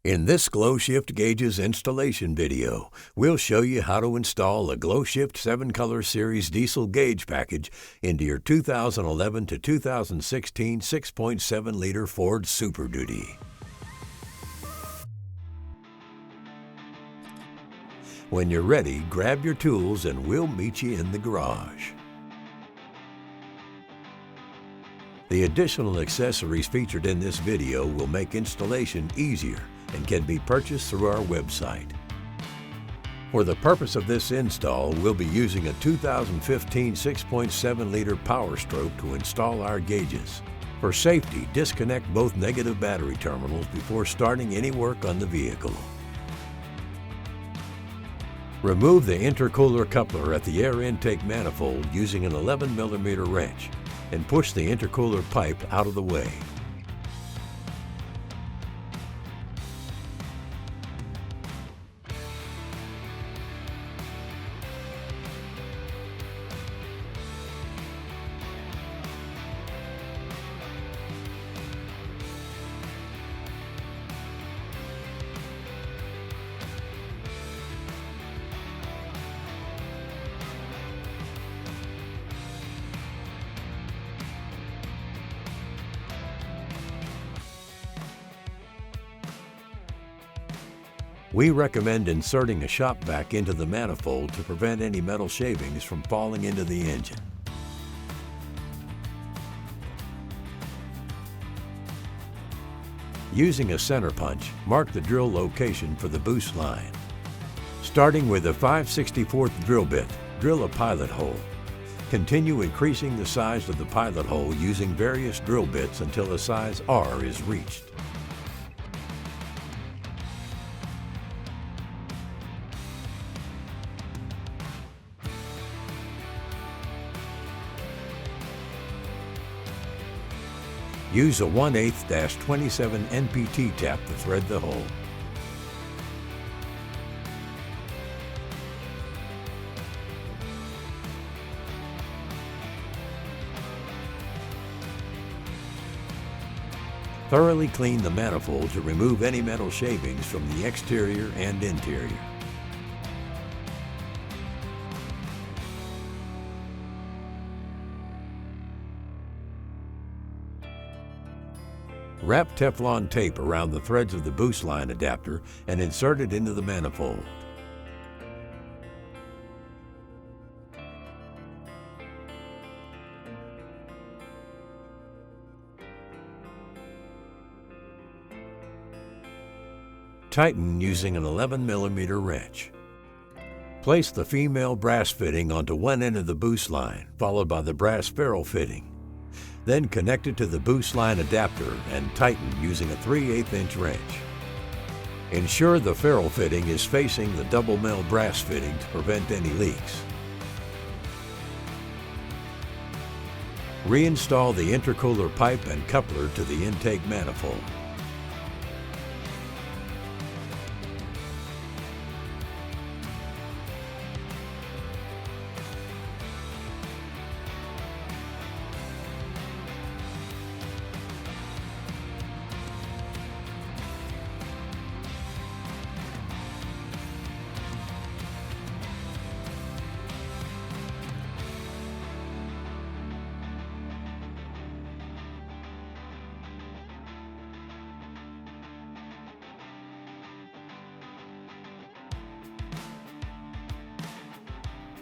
In this GlowShift Gauges installation video, we'll show you how to install a GlowShift 7-Color Series diesel gauge package into your 2011 to 2016 6.7-liter Ford Super Duty. When you're ready, grab your tools and we'll meet you in the garage. The additional accessories featured in this video will make installation easier and can be purchased through our website. For the purpose of this install, we'll be using a 2015 6.7-liter Power Stroke to install our gauges. For safety, disconnect both negative battery terminals before starting any work on the vehicle. Remove the intercooler coupler at the air intake manifold using an 11mm wrench and push the intercooler pipe out of the way. We recommend inserting a shop vac into the manifold to prevent any metal shavings from falling into the engine. Using a center punch, mark the drill location for the boost line. Starting with a 5/64 drill bit, drill a pilot hole. Continue increasing the size of the pilot hole using various drill bits until a size R is reached. Use a 1/8-27 NPT tap to thread the hole. Thoroughly clean the manifold to remove any metal shavings from the exterior and interior. Wrap Teflon tape around the threads of the boost line adapter and insert it into the manifold. Tighten using an 11mm wrench. Place the female brass fitting onto one end of the boost line, followed by the brass ferrule fitting. Then connect it to the boost line adapter and tighten using a 3/8" wrench. Ensure the ferrule fitting is facing the double male brass fitting to prevent any leaks. Reinstall the intercooler pipe and coupler to the intake manifold.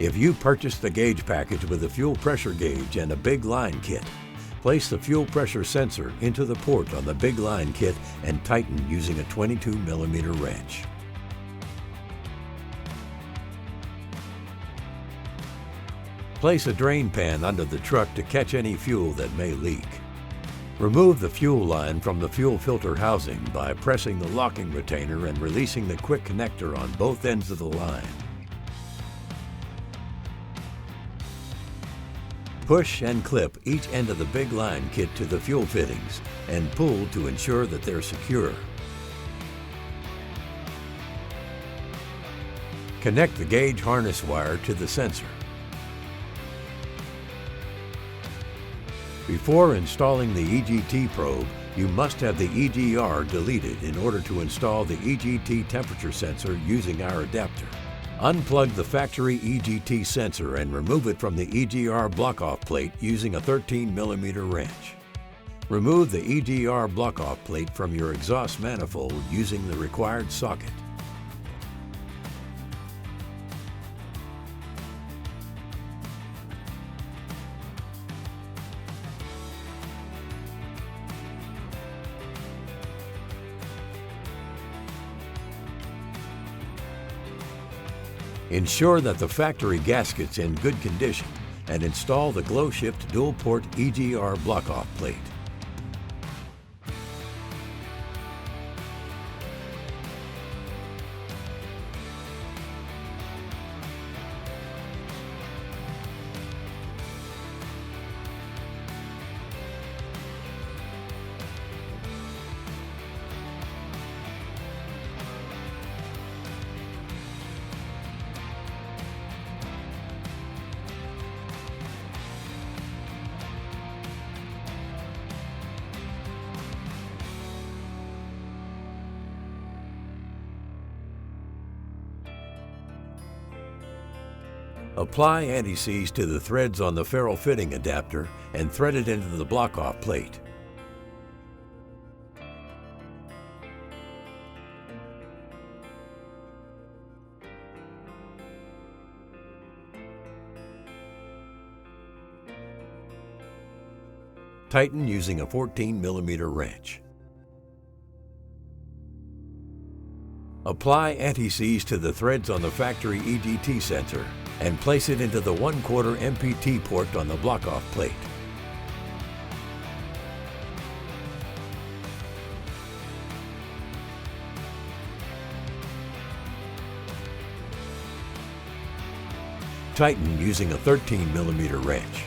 If you purchased the gauge package with a fuel pressure gauge and a big line kit, place the fuel pressure sensor into the port on the big line kit and tighten using a 22mm wrench. Place a drain pan under the truck to catch any fuel that may leak. Remove the fuel line from the fuel filter housing by pressing the locking retainer and releasing the quick connector on both ends of the line. Push and clip each end of the big line kit to the fuel fittings and pull to ensure that they're secure. Connect the gauge harness wire to the sensor. Before installing the EGT probe, You must have the EGR deleted in order to install the EGT temperature sensor using our adapter. Unplug the factory EGT sensor and remove it from the EGR Block Off Plate using a 13mm wrench. Remove the EGR Block Off Plate from your exhaust manifold using the required socket. Ensure that the factory gasket's in good condition and install the GlowShift dual-port EGR Block Off Plate. Apply anti-seize to the threads on the ferrule fitting adapter and thread it into the block-off plate. Tighten using a 14mm wrench. Apply anti-seize to the threads on the factory EGT sensor and place it into the 1/4 MPT port on the block-off plate. Tighten using a 13mm wrench.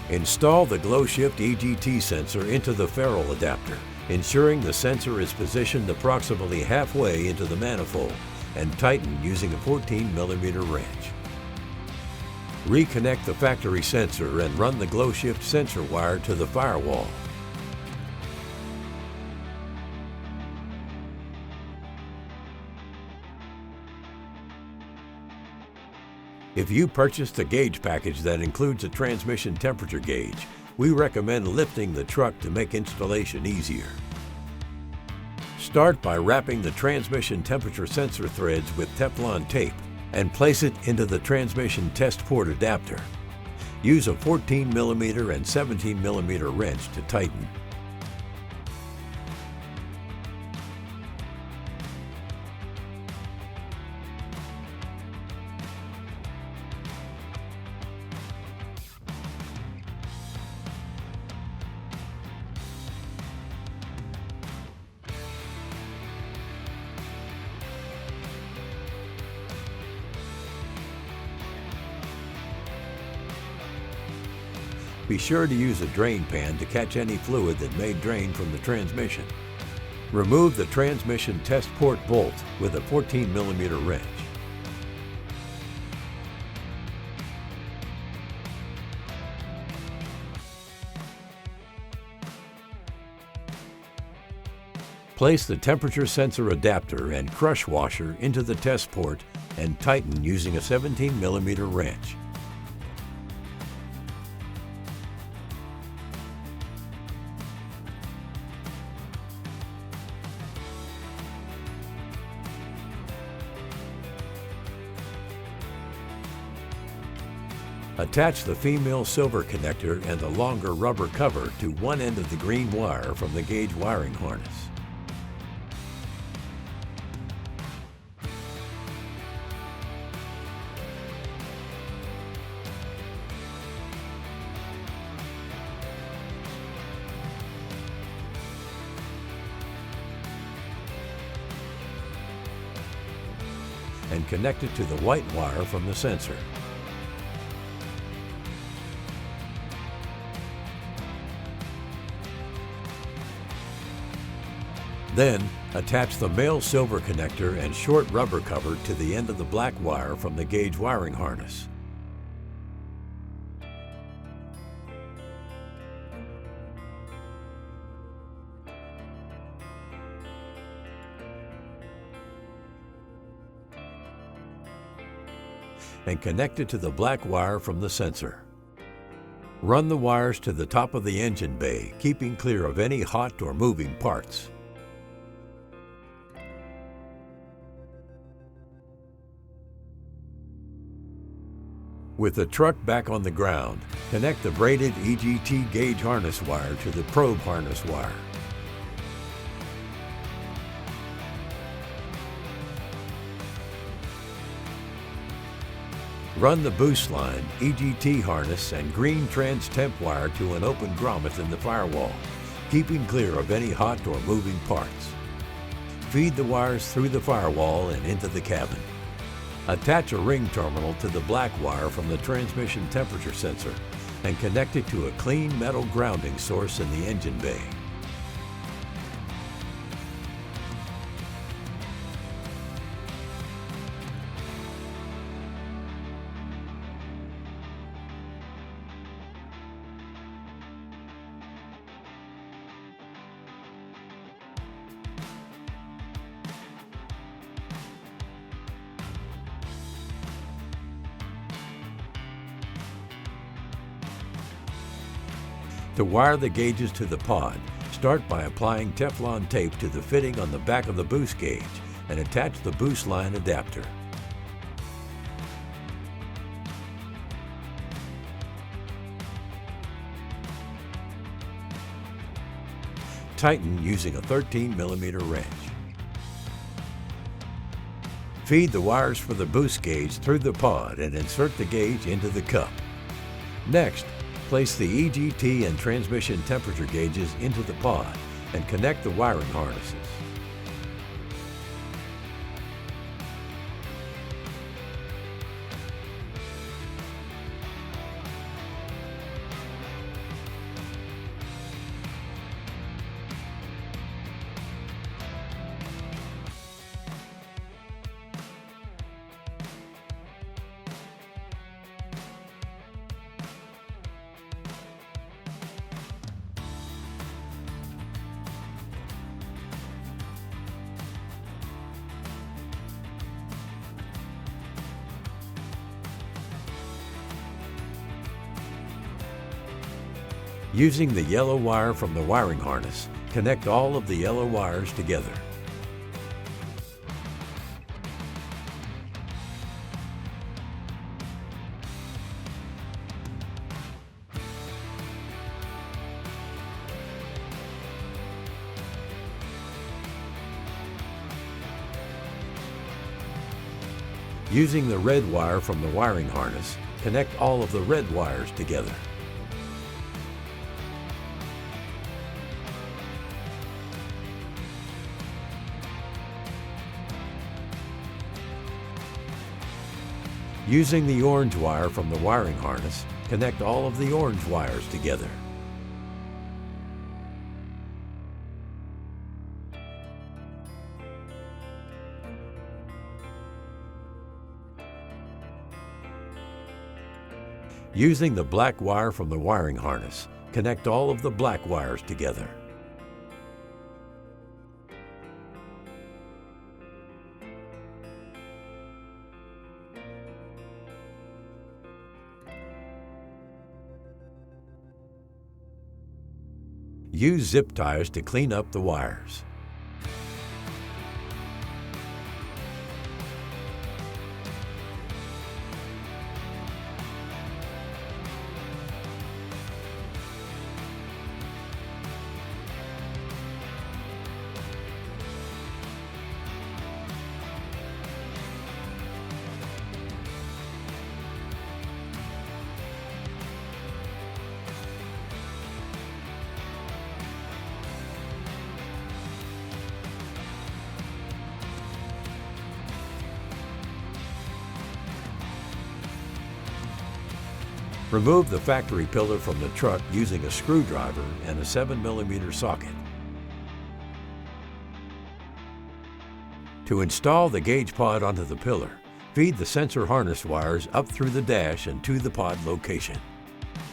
Install the GlowShift EGT sensor into the ferrule adapter, ensuring the sensor is positioned approximately halfway into the manifold, and tighten using a 14mm wrench. Reconnect the factory sensor and run the GlowShift sensor wire to the firewall. If you purchased a gauge package that includes a transmission temperature gauge, we recommend lifting the truck to make installation easier. Start by wrapping the transmission temperature sensor threads with Teflon tape and place it into the transmission test port adapter. Use a 14mm and 17mm wrench to tighten. Be sure to use a drain pan to catch any fluid that may drain from the transmission. Remove the transmission test port bolt with a 14mm wrench. Place the temperature sensor adapter and crush washer into the test port and tighten using a 17mm wrench. Attach the female silver connector and the longer rubber cover to one end of the green wire from the gauge wiring harness. And connect it to the white wire from the sensor. Then, attach the male silver connector and short rubber cover to the end of the black wire from the gauge wiring harness. and connect it to the black wire from the sensor. Run the wires to the top of the engine bay, keeping clear of any hot or moving parts. With the truck back on the ground, connect the braided EGT gauge harness wire to the probe harness wire. Run the boost line, EGT harness, and green Trans Temp wire to an open grommet in the firewall, keeping clear of any hot or moving parts. Feed the wires through the firewall and into the cabin. Attach a ring terminal to the black wire from the transmission temperature sensor and connect it to a clean metal grounding source in the engine bay. To wire the gauges to the pod, start by applying Teflon tape to the fitting on the back of the boost gauge and attach the boost line adapter. Tighten using a 13mm wrench. Feed the wires for the boost gauge through the pod and insert the gauge into the cup. Next, place the EGT and transmission temperature gauges into the pod and connect the wiring harnesses. Using the yellow wire from the wiring harness, connect all of the yellow wires together. Using the red wire from the wiring harness, connect all of the red wires together. Using the orange wire from the wiring harness, connect all of the orange wires together. Using the black wire from the wiring harness, connect all of the black wires together. Use zip ties to clean up the wires. Remove the factory pillar from the truck using a screwdriver and a 7mm socket. To install the gauge pod onto the pillar, feed the sensor harness wires up through the dash and to the pod location.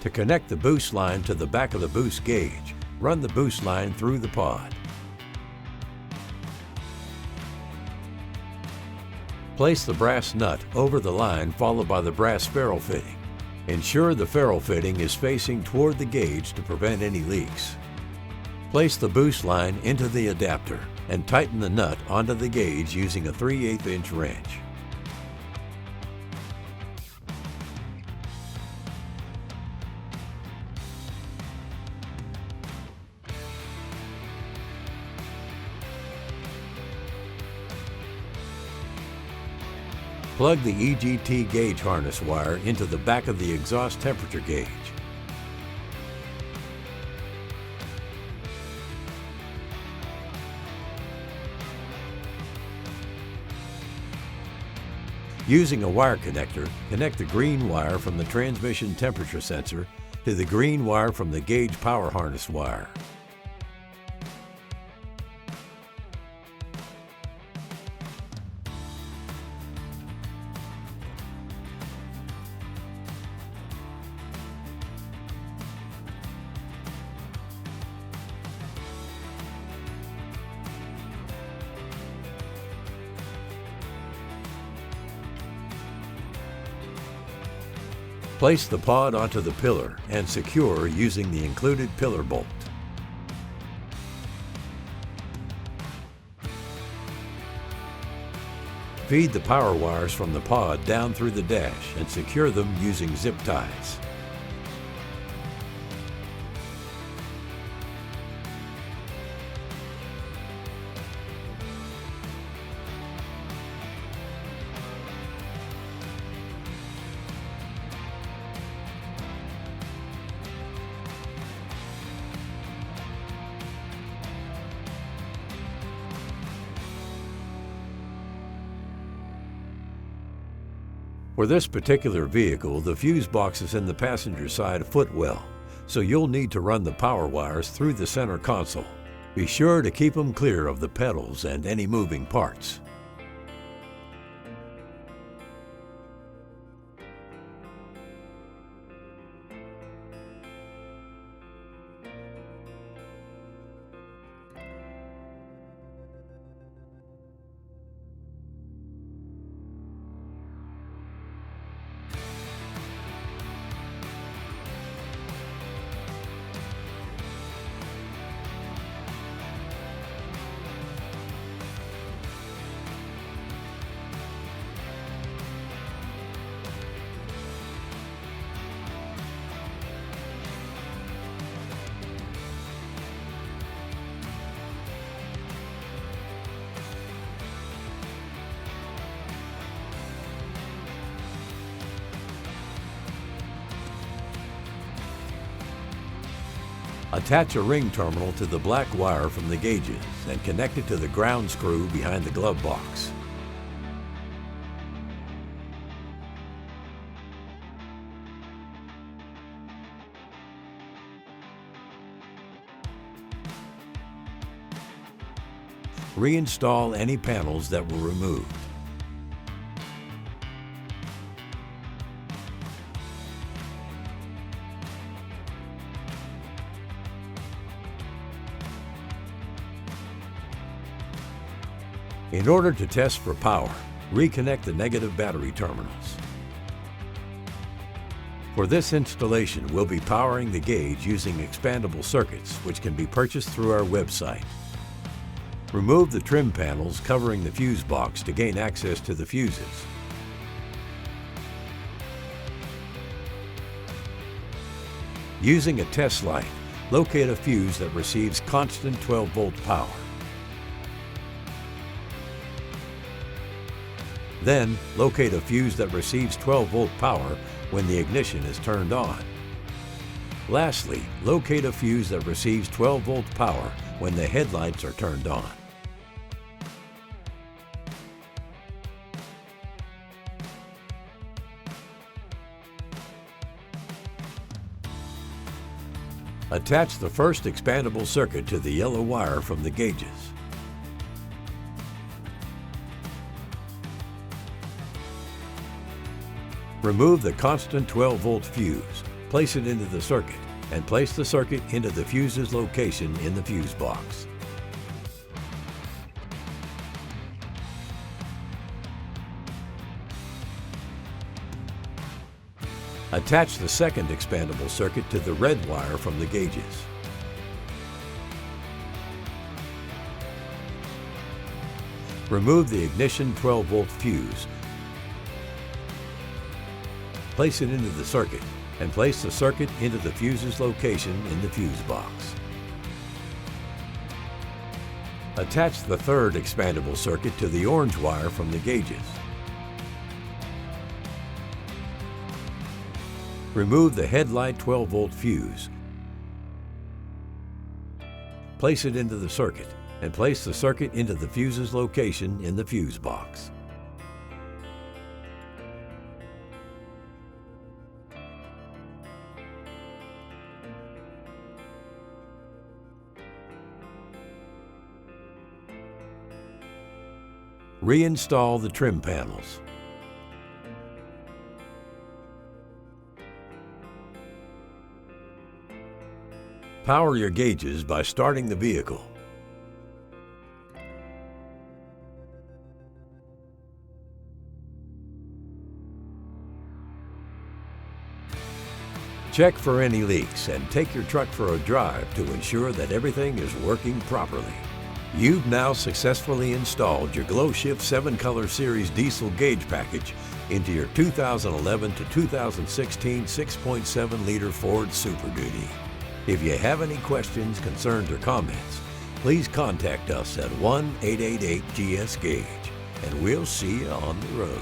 To connect the boost line to the back of the boost gauge, run the boost line through the pod. Place the brass nut over the line followed by the brass ferrule fitting. Ensure the ferrule fitting is facing toward the gauge to prevent any leaks. Place the boost line into the adapter and tighten the nut onto the gauge using a 3/8 inch wrench. Plug the EGT gauge harness wire into the back of the exhaust temperature gauge. Using a wire connector, connect the green wire from the transmission temperature sensor to the green wire from the gauge power harness wire. Place the pod onto the pillar and secure using the included pillar bolt. Feed the power wires from the pod down through the dash and secure them using zip ties. For this particular vehicle, the fuse box is in the passenger side footwell, so you'll need to run the power wires through the center console. Be sure to keep them clear of the pedals and any moving parts. Attach a ring terminal to the black wire from the gauges and connect it to the ground screw behind the glove box. Reinstall any panels that were removed. In order to test for power, reconnect the negative battery terminals. For this installation, we'll be powering the gauge using expandable circuits, which can be purchased through our website. Remove the trim panels covering the fuse box to gain access to the fuses. Using a test light, locate a fuse that receives constant 12-volt power. Then, locate a fuse that receives 12-volt power when the ignition is turned on. Lastly, locate a fuse that receives 12-volt power when the headlights are turned on. Attach the first expandable circuit to the yellow wire from the gauges. Remove the constant 12-volt fuse, place it into the circuit, and place the circuit into the fuse's location in the fuse box. Attach the second expandable circuit to the red wire from the gauges. Remove the ignition 12-volt fuse. Place it into the circuit and place the circuit into the fuse's location in the fuse box. Attach the third expandable circuit to the orange wire from the gauges. Remove the headlight 12-volt fuse. Place it into the circuit and place the circuit into the fuse's location in the fuse box. Reinstall the trim panels. Power your gauges by starting the vehicle. Check for any leaks and take your truck for a drive to ensure that everything is working properly. You've now successfully installed your GlowShift 7-Color Series diesel gauge package into your 2011 to 2016 6.7-liter Ford Super Duty. If you have any questions, concerns, or comments, please contact us at 1-888-GS-GAUGE, and we'll see you on the road.